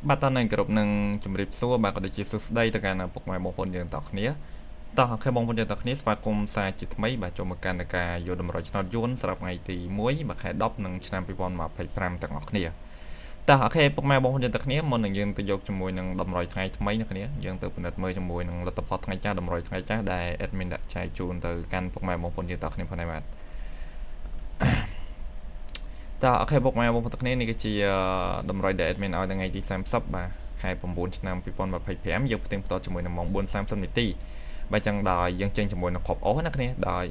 បាទតើនៅក្រុមនឹងជំរាបសួរបាទក៏ដូចជាសួស្ដីទៅកាន់ពុកម៉ែបងប្អូនយើងទាំងអស់គ្នាតោះអូខេបងប្អូនយើងទាំងអស់គ្នាស្វាគមន៍សារជាថ្មីបាទចូលមកកាន់នៃការយកតម្រុយឆ្នោតយួនសម្រាប់ថ្ងៃទី1បាទខែ10នឹងឆ្នាំ2025ទាំងអស់គ្នាតោះអូខេពុកម៉ែបងប្អូនយើងទាំងអស់គ្នាមុននឹងយើងទៅយកជាមួយនឹងតម្រុយថ្ងៃថ្មីនេះគ្នាយើងទៅពិនិត្យមើលជាមួយនឹងលទ្ធផលថ្ងៃចាស់តម្រុយថ្ងៃចាស់ដែល admin ដាក់ចែកជូនទៅកាន់ពុកម៉ែបងប្អូនយើងទាំងអស់គ្នាផងដែរបាទតើអូខេពុកម៉ែបងប្អូនទាំងគ្នានេះគឺជាតម្រុយដែល admin ឲ្យថ្ងៃទី30បាទខែ9ឆ្នាំ2025យើងផ្ទៀងផ្ទាត់ជាមួយនឹងម៉ោង 4:30 នាទីបាទចឹងដោយយើងចេញជាមួយនឹងគ្រាប់អូសណាគ្នាដោយ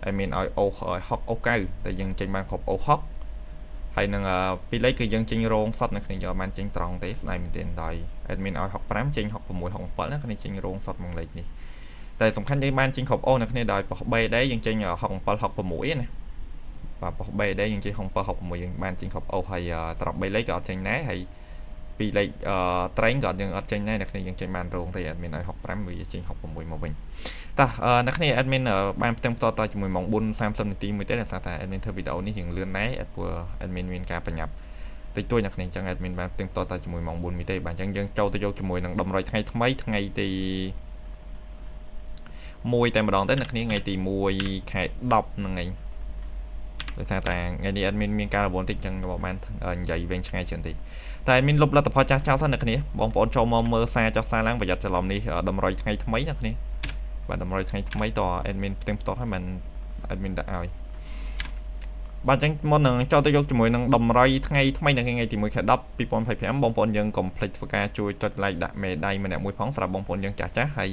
admin ឲ្យអូសឲ្យហុកអូស9តែយើងចេញបានគ្រាប់អូសហុកហើយនឹងពីរលេខគឺយើងចេញរងសតណាគ្នាយកបានចេញត្រង់ទេស្ដាយមែនទែនដោយ admin ឲ្យ65ចេញ66 67ណាគ្នាចេញរងសតមួយលេខនេះតែសំខាន់យើងបានចេញគ្រាប់អូសណាគ្នាដោយបោះ B ដែរយើងចេញ67 66ណាបាទបោះ B ដែរយើងចេញ67 66យើងបានចេញគ្រាប់អូសហើយសម្រាប់3លេខក៏អត់ចេញដែរហើយពីលេខត្រេងក៏យើងអត់ចេញដែរអ្នកគ្នាយើងចេញបានរងទេ admin ឲ្យ65វាចេញ66មកវិញតោះអ្នកគ្នា admin បានផ្ទឹងផ្ទាត់តជាមួយម៉ោង 4:30 នាទីមួយទេដោយសារតែ admin ធ្វើវីដេអូនេះរៀងលឿនដែរព្រោះ admin មានការប្រញាប់តិចតួចអ្នកគ្នាអញ្ចឹង admin បានផ្ទឹងផ្ទាត់តជាមួយម៉ោង 4 មួយទេបាទអញ្ចឹងយើងចូលទៅយកជាមួយនឹងតម្រុយថ្ងៃថ្មីថ្ងៃទី1តែម្ដងទៅអ្នកគ្នាថ្ងៃទី1ខែ10ហ្នឹងឯងដោយសារតែថ្ងៃនេះ admin មានការរវល់តិចអញ្ចឹងបាននិយាយវែងឆ្ងាយច្រើនតិចតែ admin លុបលទ្ធផលចាស់ចោលសិនអ្នកគ្នាបងប្អូនចូលមកមើលសារចុះសារឡើងប្រយ័ត្នច្រឡំនេះតម្រុយថ្ងៃថ្មីអ្នកគ្នាបាទតម្រុយថ្ងៃថ្មីត admin ផ្ទឹងផ្ទាត់ឲ្យមិន admin ដាក់ឲ្យបាទអញ្ចឹងមុននឹងចូលទៅយកជាមួយនឹងតម្រុយថ្ងៃថ្មីនៅថ្ងៃទី1ខែ10 2025បងប្អូនយើងកុំភ្លេចធ្វើការជួយចុច like ដាក់មេដៃម្នាក់មួយផងសម្រាប់បងប្អូនយើងចាស់ចាស់ហើយ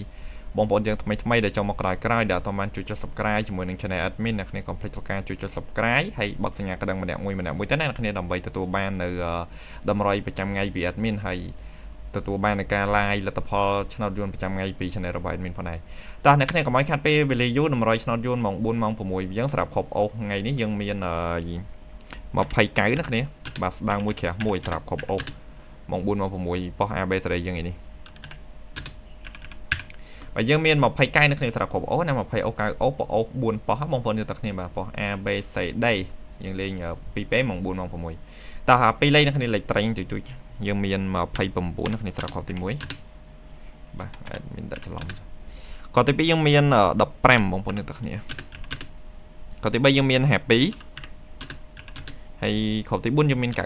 បងប្អូនយើងថ្មីដែលចូលមកក្រោយដែលអត់បានជួយចុច subscribe ជាមួយនឹង channel admin អ្នកគ្នាកុំភ្លេចធ្វើការជួយចុច subscribe ហើយបិទសញ្ញាកណ្ដឹងម្នាក់មួយទៅណាអ្នកគ្នាដើម្បីទទួលបាននៅតម្រុយប្រចាំថ្ងៃពី admin ហើយទទួលបាននៃការ live លទ្ធផលឆ្នោតយួនប្រចាំថ្ងៃពី channel របស់ admin ផងដែរតោះអ្នកគ្នាកុំឲ្យខាត់ពេលវេលាយូរតម្រុយឆ្នោតយួនម៉ោង 4 ម៉ោង 6យើងសម្រាប់គ្រាប់អូសថ្ងៃនេះយើងមាន29ណាគ្នាបាទស្ដាងមួយក្រាស់មួយសម្រាប់គ្រាប់អូសម៉ោង 4 ម៉ោង 6 ប៉ុស AB សេរីយើងនេះបាទយើងមាន29នៅគ្នាសម្រាប់គ្រាប់អូសណា20អូស9អូសអូស4ប៉ុសបងប្អូនយើងទាំងគ្នាបាទប៉ុស ABCD យើងលេង2ពេលម៉ោង 4 ម៉ោង 6តោះពីរលេខនៅគ្នាលេខត្រេងទួយយើងមាន29នៅគ្នាសម្រាប់គ្រាប់ទី1បាទមានដាក់ច្រឡំគ្រាប់ទី2យើងមាន15បងប្អូនយើងទាំងគ្នាគ្រាប់ទី3យើងមានhappy ហើយគ្រាប់ទី4យើងមាន91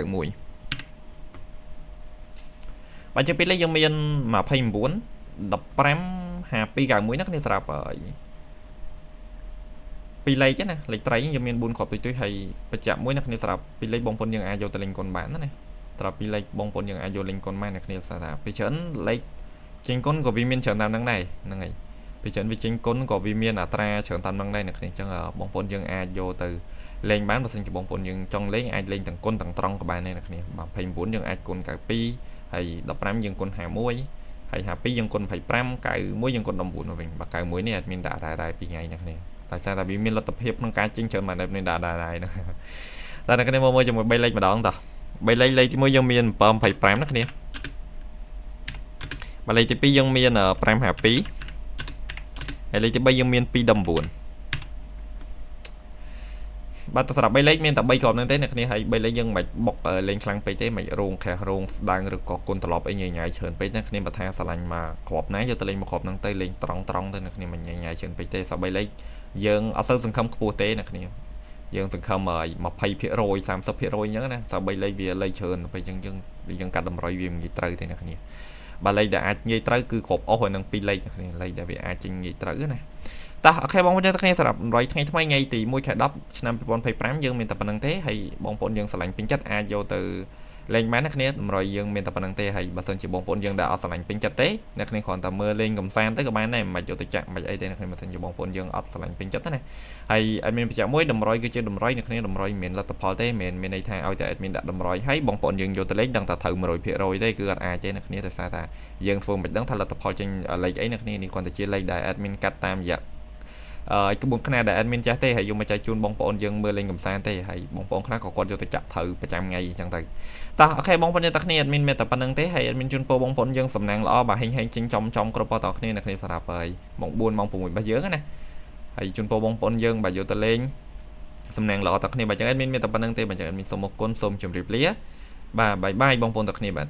បាទជាពីរលេខយើងមាន29 15 5291ណាគ្នាស្រាប់ហើយពីរលេខណាលេខត្រៃយើងមាន4គ្រាប់ទុយហើយបច្ចៈមួយណាគ្នាស្រាប់ពីរលេខបងប្អូនយើងអាចយកទៅលេងគុណបានណាស្រាប់ពីរលេខបងប្អូនយើងអាចយកលេងគុណបានណាគ្នាស្រាប់ថាពីច្រើនលេខចេញគុណក៏វាមានច្រើនតាមហ្នឹងដែរហ្នឹងហើយពីច្រើនវាចេញគុណក៏វាមានអត្រាច្រើនតាមហ្នឹងដែរណាគ្នាអញ្ចឹងបងប្អូនយើងអាចយកទៅលេងបានបើសិនជាបងប្អូនយើងចង់លេងអាចលេងទាំងគុណទាំងត្រង់ក៏បានដែរណាគ្នា29យើងអាចគុណ92ហើយ15យើងគុណ51ហើយ52យើងគុណ25 91យើងគុណ14មកវិញបើ91នេះអត់មានដាក់ដែរពីថ្ងៃនេះគ្នាតែសារតែវាមានលទ្ធភាពក្នុងការចេញច្រើនបានមានដាក់ដែរហ្នឹងតែអ្នកគ្នាមើលជាមួយ3លេខម្ដងតោះ3លេខទី1យើងមាន725ណាគ្នាបាទលេខទី2យើងមាន552ហើយលេខទី3យើងមាន219បាទសម្រាប់3លេខមានតែ3គ្រាប់ហ្នឹងទេអ្នកគ្នាហើយ3លេខយើងមិនបុកលេងខ្លាំងពេកទេមិនរងខាស់រងស្ដាងឬក៏គុណត្រឡប់អីញ៉ៃច្រើនពេកណាគ្នាបើថាស្រឡាញ់មកគ្រាប់ណាយកទៅលេងមកគ្រាប់ហ្នឹងទៅលេងត្រង់ទៅអ្នកគ្នាមិនញ៉ៃច្រើនពេកទេស3លេខយើងអត់សូវសង្ឃឹមខ្ពស់ទេអ្នកគ្នាយើងសង្ឃឹម20% 30% អញ្ចឹងណាស3លេខវាលេខច្រើនពេលអញ្ចឹងយើងកាត់តម្រុយវាមិនងាយត្រូវទេអ្នកគ្នាបាទលេខដែលអាចងាយត្រូវគឺគ្រាប់អស់ហើយនឹង2លេខអ្នកគ្នាលេខដែលវាអាចចេញងាយត្រូវណាតោះអូខេបងប្អូនទាំងគ្នាសម្រាប់តម្រុយថ្ងៃថ្មីថ្ងៃទី1ខែ10ឆ្នាំ2025យើងមានតែប៉ុណ្្នឹងទេហើយបងប្អូនយើងស្រឡាញ់ពេញចិត្តអាចយកទៅលេងបានណាគ្នាតម្រុយយើងមានតែប៉ុណ្្នឹងទេហើយបើសិនជាបងប្អូនយើងដែលអត់ស្រឡាញ់ពេញចិត្តទេអ្នកគ្នាគ្រាន់តែមើលលេងកំសាន្តទៅក៏បានដែរមិនយកទៅចាក់មិនអីទេអ្នកគ្នាបើសិនជាបងប្អូនយើងអត់ស្រឡាញ់ពេញចិត្តណាហើយអត់មានបញ្ជាក់មួយតម្រុយគឺជាតម្រុយអ្នកគ្នាតម្រុយមានលទ្ធផលទេមានន័យថាឲ្យតែអត់មានដាក់តម្រុយហើយបងប្អូនយើងយកទៅលេងដឹងថាត្រូវ 100% ទេគឺអត់អាចទេអ្នកគ្នាដោយសារថាយើងធ្វើមិនដឹងថាលទ្ធផលចេញលេខអីអ្នកគ្នានេះគ្រាន់តែជាលេខដែល admin កាត់តាមរយៈក្បួនខ្នាតដែល admin ចាស់ទេហើយយកមកចែកជូនបងប្អូនយើងមើលលេងកំសាន្តទេហើយបងប្អូនខ្លះក៏គាត់យកទៅចាក់ត្រូវប្រចាំថ្ងៃអញ្ចឹងទៅតោះអូខេបងប្អូនយើងទាំងគ្នា admin មានតែប៉ុណ្្នឹងទេហើយ admin ជូនពរបងប្អូនយើងសំណាងល្អបាទហេងចេញចំគ្រប់បងប្អូនអ្នកគ្នាសម្រាប់ហើយម៉ោង4ម៉ោង6របស់យើងណាហើយជូនពរបងប្អូនយើងបាទយកទៅលេងសំណាងល្អទាំងគ្នាបាទអញ្ចឹង admin មានតែប៉ុណ្្នឹងទេបាទអញ្ចឹង admin សូមអរគុណសូមជម្រាបលាបាទបាយបាយបងប្អូនទាំងគ្នាបាទ